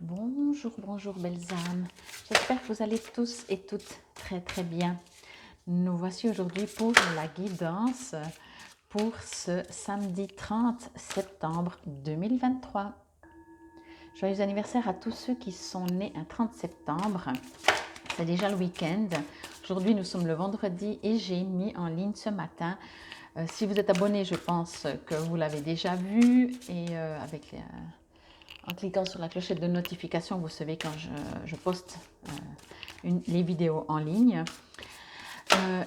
Bonjour, bonjour belles âmes. J'espère que vous allez tous et toutes très bien. Nous voici aujourd'hui pour la guidance pour ce samedi 30 septembre 2023. Joyeux anniversaire à tous ceux qui sont nés un 30 septembre. C'est déjà le week-end. Aujourd'hui, nous sommes le vendredi et j'ai mis en ligne ce matin. Si vous êtes abonné, je pense que vous l'avez déjà vu et en cliquant sur la clochette de notification, vous savez quand je poste les vidéos en ligne.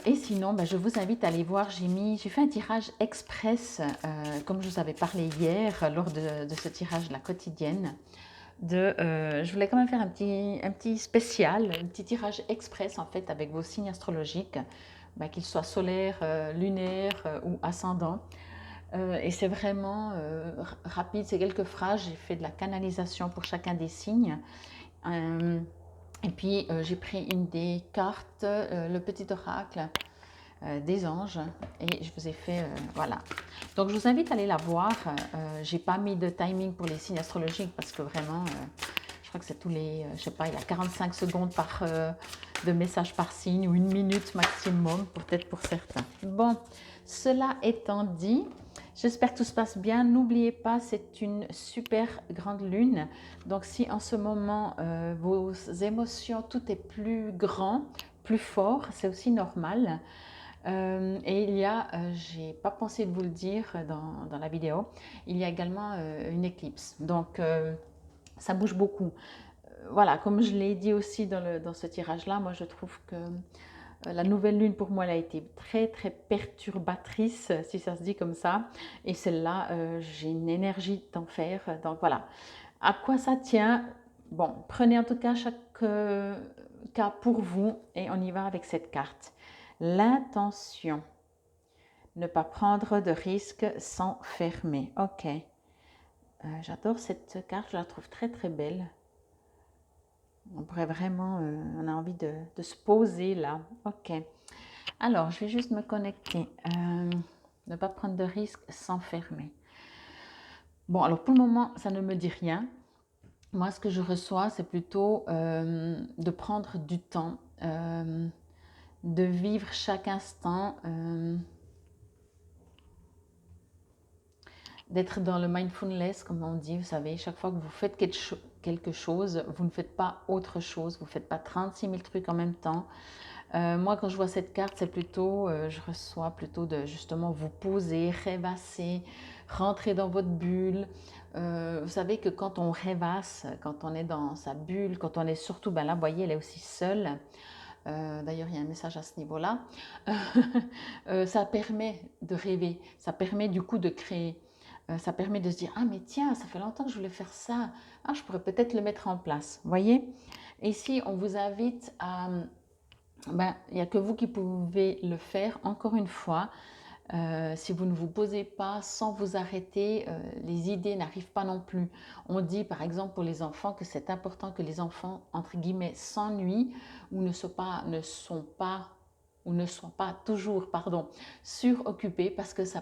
Et sinon, je vous invite à aller voir, j'ai fait un tirage express, comme je vous avais parlé hier, lors de ce tirage de la quotidienne. Je voulais quand même faire un petit spécial, un petit tirage express en fait avec vos signes astrologiques, qu'ils soient solaires, lunaires ou ascendants. Et c'est vraiment rapide, c'est quelques phrases, j'ai fait de la canalisation pour chacun des signes. Et puis j'ai pris une des cartes, le petit oracle des anges, et je vous ai fait, voilà. Donc je vous invite à aller la voir. J'ai pas mis de timing pour les signes astrologiques parce que vraiment, je crois que c'est tous les, je sais pas, il y a 45 secondes de message par signe ou une minute maximum, peut-être pour certains. Bon, cela étant dit, j'espère que tout se passe bien. N'oubliez pas, c'est une super grande lune. Donc si en ce moment, vos émotions, tout est plus grand, plus fort, c'est aussi normal. Et il y a, j'ai pas pensé de vous le dire dans la vidéo, il y a également une éclipse. Donc ça bouge beaucoup. Voilà, comme je l'ai dit aussi dans ce tirage-là, moi je trouve que la nouvelle lune pour moi elle a été très perturbatrice, si ça se dit comme ça. Et celle-là, j'ai une énergie d'enfer. Donc voilà, à quoi ça tient? Bon, prenez en tout cas chaque cas pour vous et on y va avec cette carte. L'intention. Ne pas prendre de risques sans fermer. Ok. J'adore cette carte, je la trouve très belle. On pourrait vraiment, on a envie de se poser là. Ok. Alors, je vais juste me connecter. Ne pas prendre de risques sans fermer. Bon, alors pour le moment, ça ne me dit rien. Moi, ce que je reçois, c'est plutôt de prendre du temps, de vivre chaque instant, d'être dans le mindfulness, comme on dit, vous savez, chaque fois que vous faites quelque chose, vous ne faites pas autre chose, vous ne faites pas 36 000 trucs en même temps. Moi, quand je vois cette carte, c'est plutôt, je reçois plutôt de justement vous poser, rêvasser, rentrer dans votre bulle. Vous savez que quand on rêvasse, quand on est dans sa bulle, quand on est surtout, là, vous voyez, elle est aussi seule. D'ailleurs, il y a un message à ce niveau-là. Ça permet de rêver, ça permet du coup de créer. Ça permet de se dire, ah mais tiens, ça fait longtemps que je voulais faire ça. Ah, je pourrais peut-être le mettre en place. Vous voyez? Et ici, on vous invite à... il n'y a que vous qui pouvez le faire. Encore une fois, si vous ne vous posez pas sans vous arrêter, les idées n'arrivent pas non plus. On dit par exemple pour les enfants que c'est important que les enfants, entre guillemets, s'ennuient ou ne soient pas toujours, pardon, suroccupés parce que ça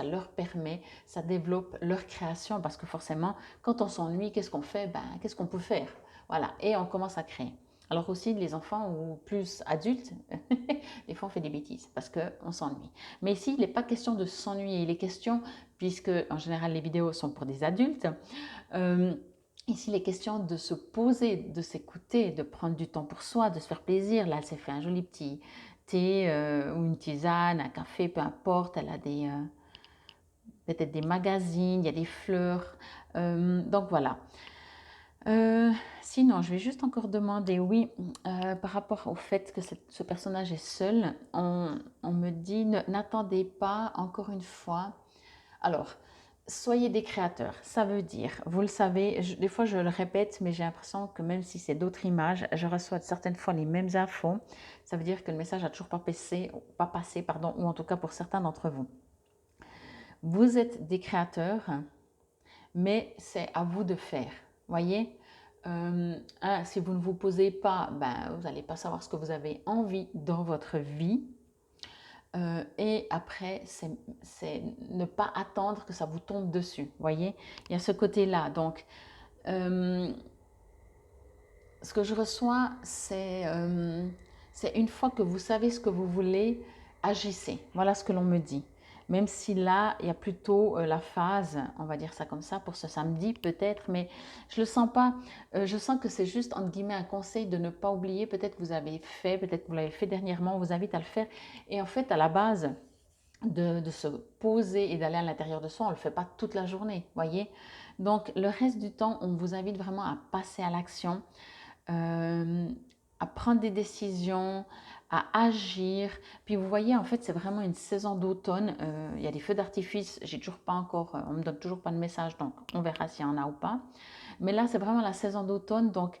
leur permet, ça développe leur création parce que forcément, quand on s'ennuie, qu'est-ce qu'on fait? Qu'est-ce qu'on peut faire? Voilà, et on commence à créer. Alors aussi, les enfants ou plus adultes, des fois on fait des bêtises parce qu'on s'ennuie. Mais ici, il n'est pas question de s'ennuyer, il est question, puisque en général les vidéos sont pour des adultes, ici il est question de se poser, de s'écouter, de prendre du temps pour soi, de se faire plaisir. Là, elle s'est fait un joli petit thé ou une tisane, un café, peu importe. Elle a peut-être des magazines, il y a des fleurs. Donc voilà. Sinon, je vais juste encore demander, oui, par rapport au fait que ce personnage est seul, on me dit, n'attendez pas, encore une fois. Alors, soyez des créateurs, ça veut dire, vous le savez, des fois je le répète, mais j'ai l'impression que même si c'est d'autres images, je reçois certaines fois les mêmes infos. Ça veut dire que le message n'a toujours pas passé, pardon, ou en tout cas pour certains d'entre vous. Vous êtes des créateurs, mais c'est à vous de faire, voyez. Si vous ne vous posez pas, vous n'allez pas savoir ce que vous avez envie dans votre vie. Et après, c'est ne pas attendre que ça vous tombe dessus, voyez. Il y a ce côté-là. Donc, ce que je reçois, c'est une fois que vous savez ce que vous voulez, agissez. Voilà ce que l'on me dit. Même si là, il y a plutôt la phase, on va dire ça comme ça, pour ce samedi peut-être, mais je ne le sens pas. Je sens que c'est juste, entre guillemets, un conseil de ne pas oublier. Peut-être que vous avez fait, peut-être que vous l'avez fait dernièrement, on vous invite à le faire. Et en fait, à la base, de se poser et d'aller à l'intérieur de soi, on ne le fait pas toute la journée, voyez. Donc, le reste du temps, on vous invite vraiment à passer à l'action, euh, à prendre des décisions, à agir. Puis vous voyez, en fait, c'est vraiment une saison d'automne. Il y a des feux d'artifice. J'ai toujours pas encore, on me donne toujours pas de message, donc on verra s'il y en a ou pas. Mais là, c'est vraiment la saison d'automne, donc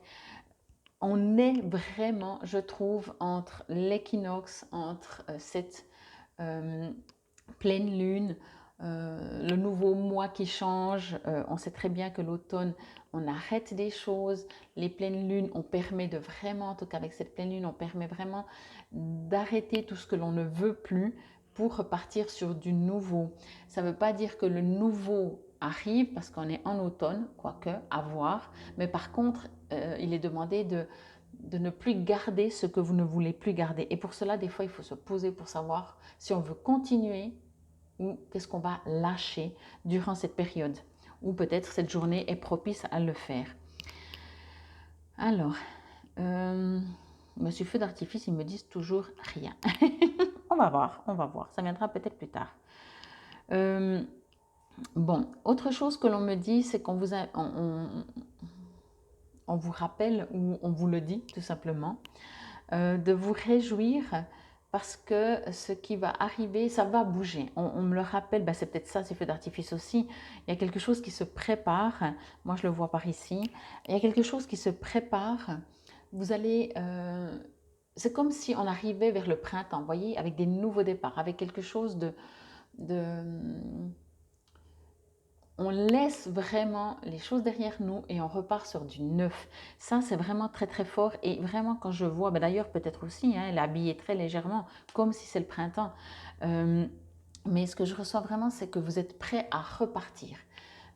on est vraiment, je trouve, entre l'équinoxe, entre cette pleine lune, le nouveau mois qui change. On sait très bien que l'automne, on arrête des choses. Les pleines lunes, on permet de vraiment, en tout cas avec cette pleine lune, on permet vraiment d'arrêter tout ce que l'on ne veut plus pour repartir sur du nouveau. Ça ne veut pas dire que le nouveau arrive parce qu'on est en automne, quoique, à voir. Mais par contre, il est demandé de ne plus garder ce que vous ne voulez plus garder. Et pour cela, des fois, il faut se poser pour savoir si on veut continuer ou qu'est-ce qu'on va lâcher durant cette période. Ou peut-être cette journée est propice à le faire. Alors, Monsieur Feu d'Artifice, ils me disent toujours rien. On va voir. Ça viendra peut-être plus tard. Bon, autre chose que l'on me dit, c'est qu'on vous, on vous rappelle ou on vous le dit tout simplement, de vous réjouir parce que ce qui va arriver, ça va bouger. On me le rappelle, ben c'est peut-être ça, ces feux d'artifice aussi. Il y a quelque chose qui se prépare. Moi, je le vois par ici. Il y a quelque chose qui se prépare. Vous allez... c'est comme si on arrivait vers le printemps, vous voyez, avec des nouveaux départs, avec quelque chose de on laisse vraiment les choses derrière nous et on repart sur du neuf. Ça, c'est vraiment très très fort. Et vraiment, quand je vois, ben d'ailleurs peut-être aussi, hein, elle est habillée très légèrement, comme si c'est le printemps. Mais ce que je reçois vraiment, c'est que vous êtes prêts à repartir.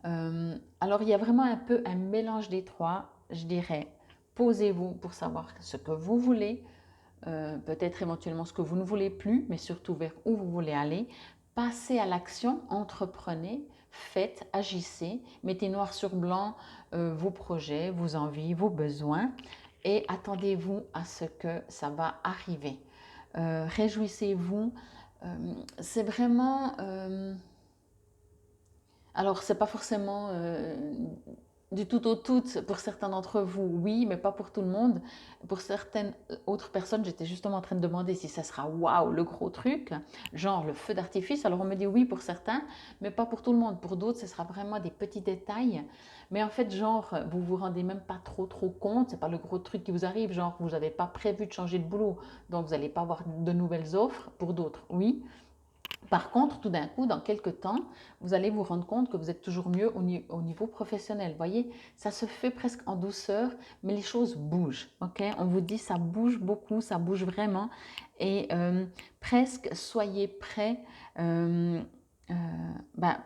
Alors, il y a vraiment un peu un mélange des trois, je dirais. Posez-vous pour savoir ce que vous voulez, peut-être éventuellement ce que vous ne voulez plus, mais surtout vers où vous voulez aller. Passez à l'action, entreprenez, faites, agissez, mettez noir sur blanc vos projets, vos envies, vos besoins et attendez-vous à ce que ça va arriver. Réjouissez-vous. C'est vraiment... alors, c'est pas forcément du tout au tout pour certains d'entre vous, oui, mais pas pour tout le monde. Pour certaines autres personnes, j'étais justement en train de demander si ça sera waouh, le gros truc, genre le feu d'artifice. Alors on me dit oui pour certains, mais pas pour tout le monde. Pour d'autres, ce sera vraiment des petits détails. Mais en fait, genre, vous vous rendez même pas trop compte. C'est pas le gros truc qui vous arrive. Genre, vous n'avez pas prévu de changer de boulot, donc vous n'allez pas avoir de nouvelles offres. Pour d'autres, oui. Par contre, tout d'un coup, dans quelques temps, vous allez vous rendre compte que vous êtes toujours mieux au niveau professionnel. Vous voyez, ça se fait presque en douceur, mais les choses bougent. Ok, on vous dit ça bouge beaucoup, ça bouge vraiment. Et presque soyez prêts. Ben,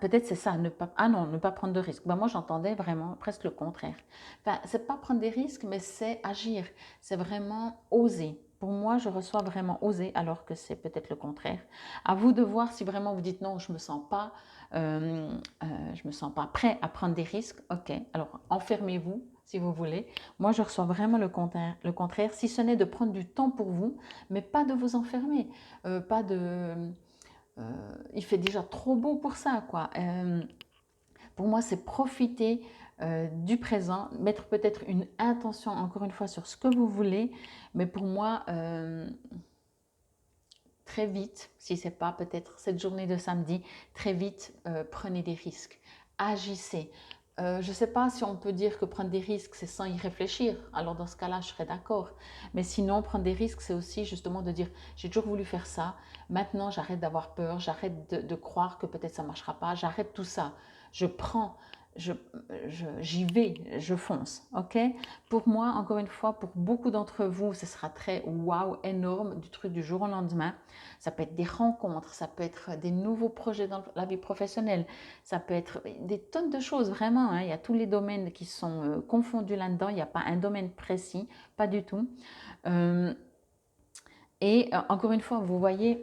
peut-être c'est ça, ne pas, ah non, ne pas prendre de risques. Ben, moi, j'entendais vraiment presque le contraire. Enfin, c'est pas prendre des risques, mais c'est agir. C'est vraiment oser. Pour moi, je reçois vraiment oser, alors que c'est peut-être le contraire. À vous de voir si vraiment vous dites non, je me sens pas, je me sens pas prêt à prendre des risques. Ok, alors enfermez-vous si vous voulez. Moi, je reçois vraiment le contraire, si ce n'est de prendre du temps pour vous, mais pas de vous enfermer, pas de il fait déjà trop beau pour ça, quoi. Pour moi, c'est profiter du présent, mettre peut-être une intention, encore une fois, sur ce que vous voulez. Mais pour moi, très vite, si ce n'est pas peut-être cette journée de samedi, très vite, prenez des risques. Agissez. Je ne sais pas si on peut dire que prendre des risques, c'est sans y réfléchir. Alors dans ce cas-là, je serais d'accord. Mais sinon, prendre des risques, c'est aussi justement de dire, j'ai toujours voulu faire ça. Maintenant, j'arrête d'avoir peur. J'arrête de croire que peut-être ça ne marchera pas. J'arrête tout ça. Je prends. j'y vais, je fonce, ok? Pour moi, encore une fois, pour beaucoup d'entre vous, ce sera très waouh, énorme, du truc du jour au lendemain. Ça peut être des rencontres, ça peut être des nouveaux projets dans la vie professionnelle, ça peut être des tonnes de choses, vraiment, hein. Il y a tous les domaines qui sont confondus là-dedans, il n'y a pas un domaine précis, pas du tout. Encore une fois, vous voyez,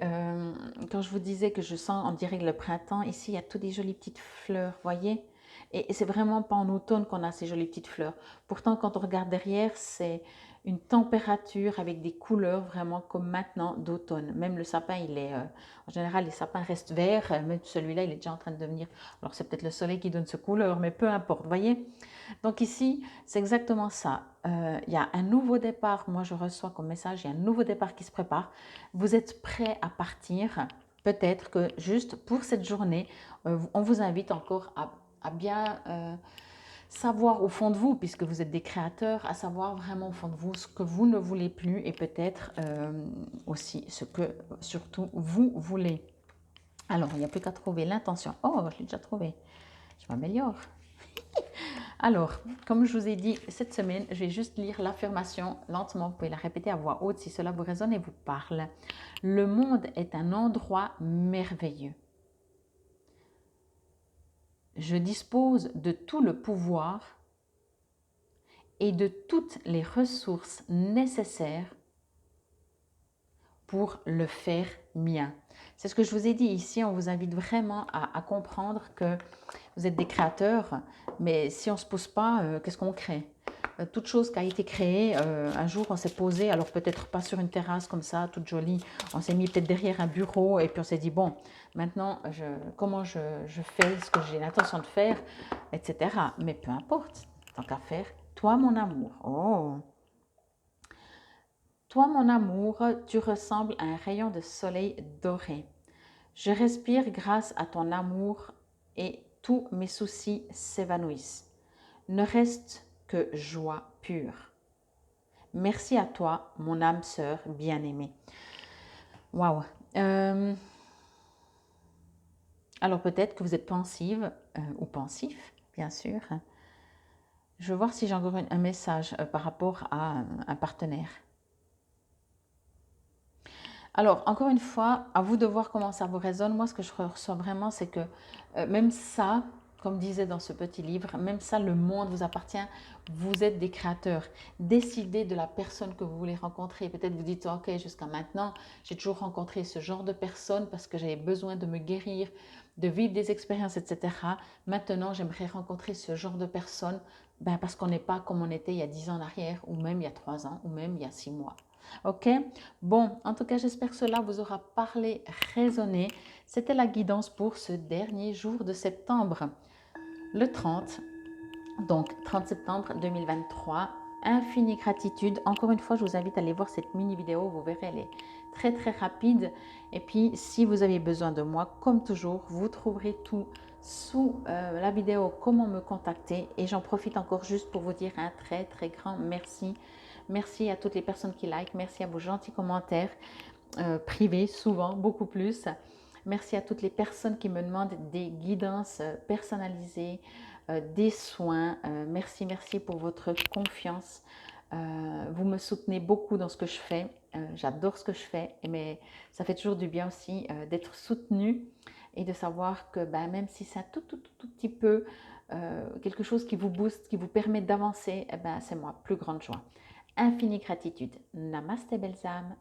quand je vous disais que je sens, on dirait que le printemps, ici, il y a toutes des jolies petites fleurs, voyez? Et c'est vraiment pas en automne qu'on a ces jolies petites fleurs. Pourtant, quand on regarde derrière, c'est une température avec des couleurs vraiment comme maintenant d'automne. Même le sapin, en général, les sapins restent verts, même celui-là, il est déjà en train de devenir. Alors, c'est peut-être le soleil qui donne ce couleur, mais peu importe, voyez? Donc ici, c'est exactement ça. Il y a un nouveau départ, moi je reçois comme message, il y a un nouveau départ qui se prépare. Vous êtes prêts à partir. Peut-être que juste pour cette journée, on vous invite encore à bien savoir au fond de vous, puisque vous êtes des créateurs, à savoir vraiment au fond de vous ce que vous ne voulez plus et peut-être aussi ce que surtout vous voulez. Alors, il n'y a plus qu'à trouver l'intention. Oh, je l'ai déjà trouvé. Je m'améliore. Alors, comme je vous ai dit, cette semaine, je vais juste lire l'affirmation lentement. Vous pouvez la répéter à voix haute si cela vous résonne et vous parle. Le monde est un endroit merveilleux. Je dispose de tout le pouvoir et de toutes les ressources nécessaires pour le faire mien. C'est ce que je vous ai dit ici. On vous invite vraiment à comprendre que vous êtes des créateurs, mais si on ne se pose pas, qu'est-ce qu'on crée? Toute chose qui a été créée, un jour on s'est posé, alors peut-être pas sur une terrasse comme ça, toute jolie, on s'est mis peut-être derrière un bureau et puis on s'est dit, bon, maintenant, comment je fais ce que j'ai l'intention de faire, etc. Mais peu importe, tant qu'à faire, toi mon amour, oh, toi mon amour, tu ressembles à un rayon de soleil doré. Je respire grâce à ton amour et tous mes soucis s'évanouissent. Ne reste que joie pure. Merci à toi, mon âme sœur bien-aimée. Waouh! Alors peut-être que vous êtes pensive ou pensif, bien sûr. Je vais voir si j'ai encore un message par rapport à un partenaire. Alors, encore une fois, à vous de voir comment ça vous résonne. Moi, ce que je ressens vraiment, c'est que même ça, comme disait dans ce petit livre, même ça, le monde vous appartient. Vous êtes des créateurs. Décidez de la personne que vous voulez rencontrer. Peut-être vous dites, ok, jusqu'à maintenant, j'ai toujours rencontré ce genre de personne parce que j'avais besoin de me guérir, de vivre des expériences, etc. Maintenant, j'aimerais rencontrer ce genre de personne parce qu'on n'est pas comme on était il y a 10 ans en arrière, ou même il y a 3 ans, ou même il y a 6 mois. Ok, bon, en tout cas, j'espère que cela vous aura parlé, résonné. C'était la guidance pour ce dernier jour de septembre, le 30, donc 30 septembre 2023. Infinie gratitude. Encore une fois, je vous invite à aller voir cette mini vidéo. Vous verrez, elle est très très rapide. Et puis, si vous avez besoin de moi, comme toujours, vous trouverez tout sous la vidéo, comment me contacter. Et j'en profite encore juste pour vous dire un très très grand merci. Merci à toutes les personnes qui like. Merci à vos gentils commentaires privés, souvent, beaucoup plus. Merci à toutes les personnes qui me demandent des guidances personnalisées, des soins. Merci, merci pour votre confiance. Vous me soutenez beaucoup dans ce que je fais. J'adore ce que je fais, mais ça fait toujours du bien aussi d'être soutenu et de savoir que même si c'est un tout petit peu quelque chose qui vous booste, qui vous permet d'avancer, c'est moi, plus grande joie. Infinie gratitude. Namaste belles âmes.